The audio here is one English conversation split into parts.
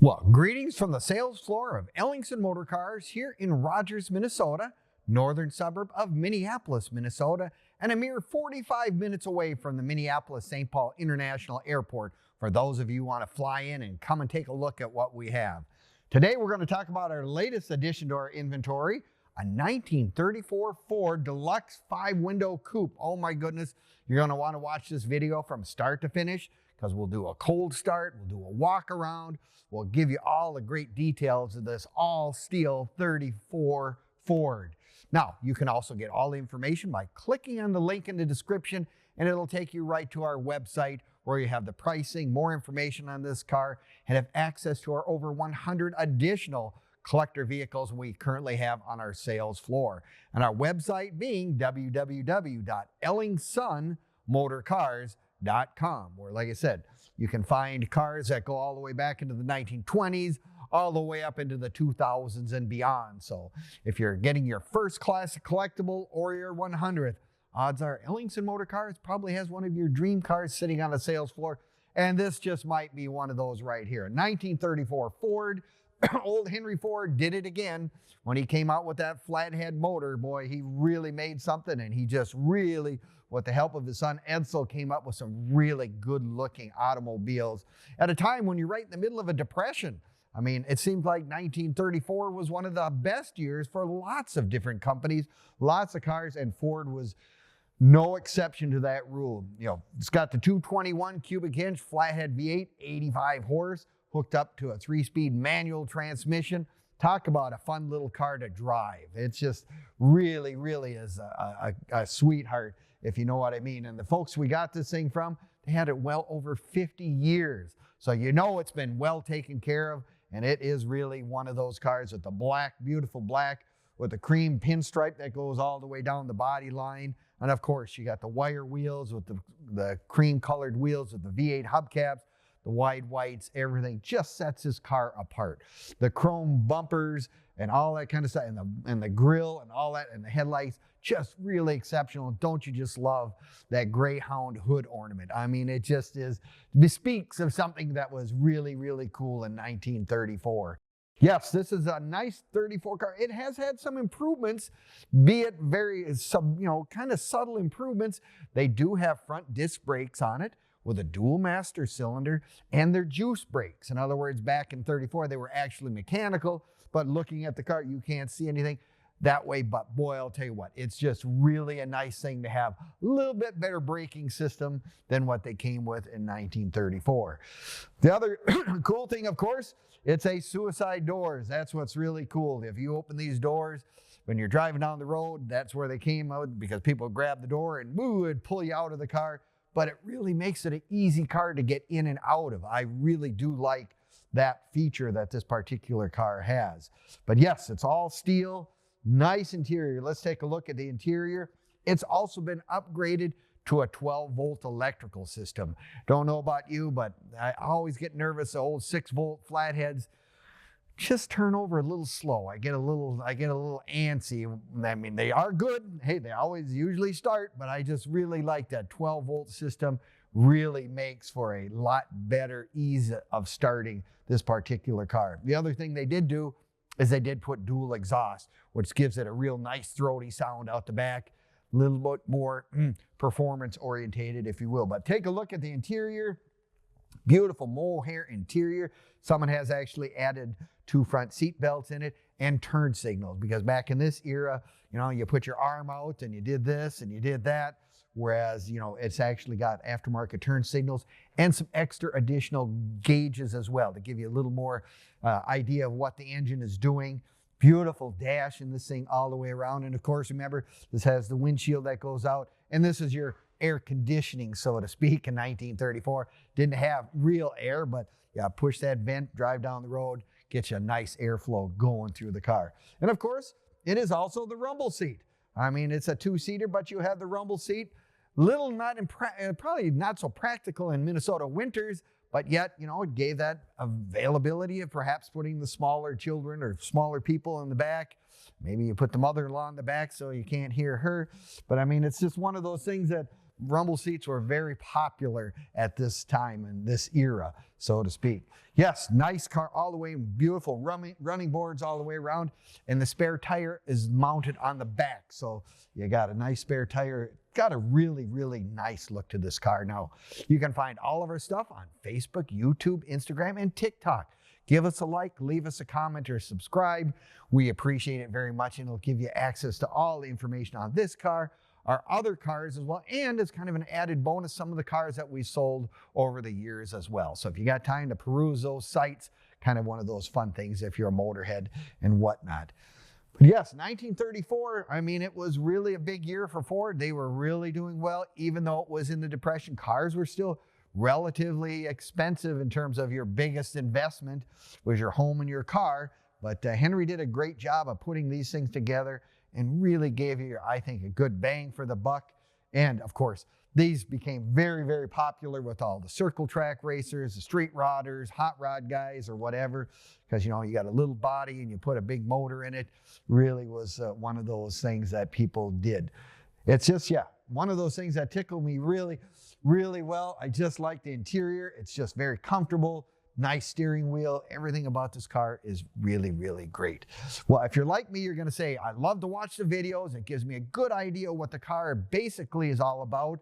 Well, greetings from the sales floor of Ellingson Motor Cars here in Rogers, Minnesota, northern suburb of Minneapolis, Minnesota, and a mere 45 minutes away from the Minneapolis-St. Paul International Airport for those of you who want to fly in and come and take a look at what we have. Today we're going to talk about our latest addition to our inventory, a 1934 Ford Deluxe 5-window coupe. Oh my goodness, you're going to want to watch this video from start to finish because we'll do a cold start, we'll do a walk around, we'll give you all the great details of this all-steel 34 Ford. Now, you can also get all the information by clicking on the link in the description, and it'll take you right to our website where you have the pricing, more information on this car, and have access to our over 100 additional collector vehicles we currently have on our sales floor. And our website being www.ellingsonmotorcars.com, where, like I said, you can find cars that go all the way back into the 1920s, all the way up into the 2000s and beyond. So if you're getting your first class collectible or your 100th, odds are Ellingson Motor Cars probably has one of your dream cars sitting on the sales floor, and this just might be one of those right here. 1934 Ford. Old Henry Ford did it again when he came out with that Flathead motor. Boy, he really made something, and he just really, with the help of his son Edsel, came up with some really good-looking automobiles at a time when you're right in the middle of a depression. I mean, it seems like 1934 was one of the best years for lots of different companies, lots of cars, and Ford was no exception to that rule. You know, it's got the 221 cubic inch Flathead V8, 85 horse, hooked up to a 3-speed manual transmission. Talk about a fun little car to drive. It's just really is a sweetheart, if you know what I mean. And the folks we got this thing from, they had it well over 50 years. So you know it's been well taken care of, and it is really one of those cars with the black, beautiful black, with the cream pinstripe that goes all the way down the body line. And of course, you got the wire wheels with the cream colored wheels with the V8 hubcaps, the wide whites, everything just sets this car apart. The chrome bumpers and all that kind of stuff, and the grill and all that, and the headlights, just really exceptional. Don't you just love that Greyhound hood ornament? I mean, it just bespeaks of something that was really cool in 1934. Yes, this is a nice 34 car. It has had some improvements, be it kind of subtle improvements. They do have front disc brakes on it with a dual master cylinder, and they're juice brakes. In other words, back in 34, they were actually mechanical, but looking at the car, you can't see anything that way. But boy, I'll tell you what, it's just really a nice thing to have a little bit better braking system than what they came with in 1934. The other cool thing, of course, it's a suicide doors. That's what's really cool. If you open these doors, when you're driving down the road, that's where they came out, because people grab the door and would pull you out of the car. But it really makes it an easy car to get in and out of. I really do like that feature that this particular car has. But yes, it's all steel, nice interior. Let's take a look at the interior. It's also been upgraded to a 12-volt electrical system. Don't know about you, but I always get nervous. The old 6-volt flatheads just turn over a little slow. I get a little antsy. I mean, they are good. Hey, they always usually start, but I just really like that 12-volt system. Really makes for a lot better ease of starting this particular car. The other thing they did do is they did put dual exhaust, which gives it a real nice throaty sound out the back, a little bit more performance orientated, if you will. But take a look at the interior. Beautiful mohair interior. Someone has actually added 2 front seat belts in it and turn signals, because back in this era, you know, you put your arm out and you did this and you did that. Whereas, you know, it's actually got aftermarket turn signals and some extra additional gauges as well to give you a little more idea of what the engine is doing. Beautiful dash in this thing all the way around. And of course, remember, this has the windshield that goes out, and this is your air conditioning, so to speak. In 1934, didn't have real air, but yeah, push that vent, drive down the road, get you a nice airflow going through the car. And of course, it is also the rumble seat. I mean, it's a 2-seater, but you have the rumble seat. Probably not so practical in Minnesota winters, but yet, you know, it gave that availability of perhaps putting the smaller children or smaller people in the back. Maybe you put the mother-in-law in the back so you can't hear her. But I mean, it's just one of those things that rumble seats were very popular at this time and this era, so to speak. Yes, nice car all the way, beautiful running boards all the way around, and the spare tire is mounted on the back, so you got a nice spare tire. Got a really, really nice look to this car. Now, you can find all of our stuff on Facebook, YouTube, Instagram, and TikTok. Give us a like, leave us a comment, or subscribe. We appreciate it very much, and it'll give you access to all the information on this car, our other cars as well, and it's kind of an added bonus, some of the cars that we sold over the years as well. So if you got time to peruse those sites, kind of one of those fun things if you're a motorhead and whatnot. But yes, 1934, I mean, it was really a big year for Ford. They were really doing well, even though it was in the Depression. Cars were still relatively expensive in terms of your biggest investment was your home and your car. But Henry did a great job of putting these things together and really gave you, I think, a good bang for the buck. And of course, these became very, very popular with all the circle track racers, the street rodders, hot rod guys, or whatever, because, you know, you got a little body and you put a big motor in it. Really was one of those things that people did. It's just, yeah, one of those things that tickled me really, really well. I just like the interior. It's just very comfortable. Nice steering wheel. Everything about this car is really, really great. Well, if you're like me, you're going to say, I love to watch the videos. It gives me a good idea what the car basically is all about.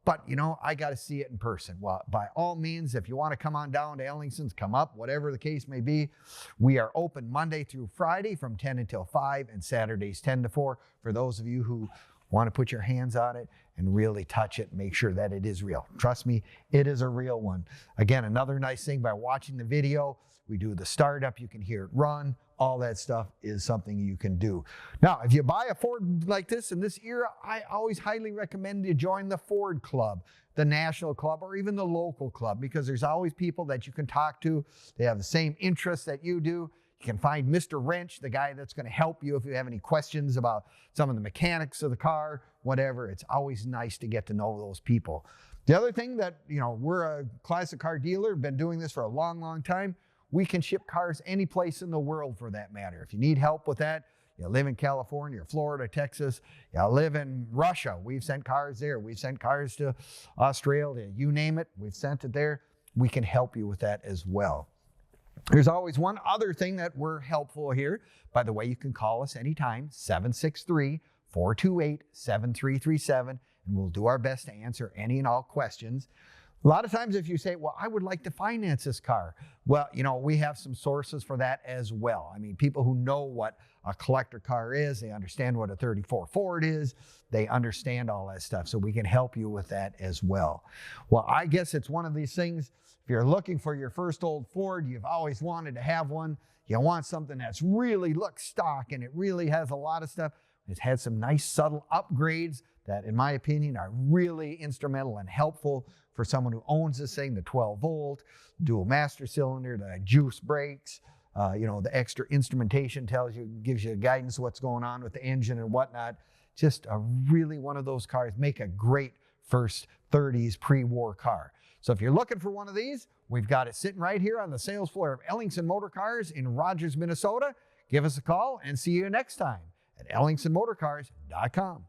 But, you know, I got to see it in person. Well, by all means, if you want to come on down to Ellingson's, come up, whatever the case may be. We are open Monday through Friday from 10 until 5 and Saturdays 10 to 4 for those of you who want to put your hands on it and really touch it, make sure that it is real. Trust me, it is a real one. Again, another nice thing by watching the video, we do the startup, you can hear it run, all that stuff is something you can do. Now, if you buy a Ford like this in this era, I always highly recommend you join the Ford Club, the National Club, or even the local club, because there's always people that you can talk to. They have the same interests that you do. You can find Mr. Wrench, the guy that's going to help you if you have any questions about some of the mechanics of the car, whatever. It's always nice to get to know those people. The other thing that, you know, we're a classic car dealer, been doing this for a long, long time. We can ship cars any place in the world for that matter. If you need help with that, you live in California, or Florida, Texas, you live in Russia, we've sent cars there. We've sent cars to Australia, you name it, we've sent it there. We can help you with that as well. There's always one other thing that we're helpful here. By the way, you can call us anytime, 763-428-7337, and we'll do our best to answer any and all questions. A lot of times if you say, well, I would like to finance this car, well, you know, we have some sources for that as well. I mean, people who know what a collector car is, they understand what a 34 Ford is, they understand all that stuff, so we can help you with that as well. Well, I guess it's one of these things, if you're looking for your first old Ford, you've always wanted to have one, you want something that's really looks stock and it really has a lot of stuff. It's had some nice subtle upgrades that, in my opinion, are really instrumental and helpful for someone who owns this thing. The 12 volt, dual master cylinder, the juice brakes, you know, the extra instrumentation tells you, gives you guidance what's going on with the engine and whatnot. Just a really one of those cars, make a great first 30s pre-war car. So if you're looking for one of these, we've got it sitting right here on the sales floor of Ellingson Motor Cars in Rogers, Minnesota. Give us a call and see you next time at ellingsonmotorcars.com.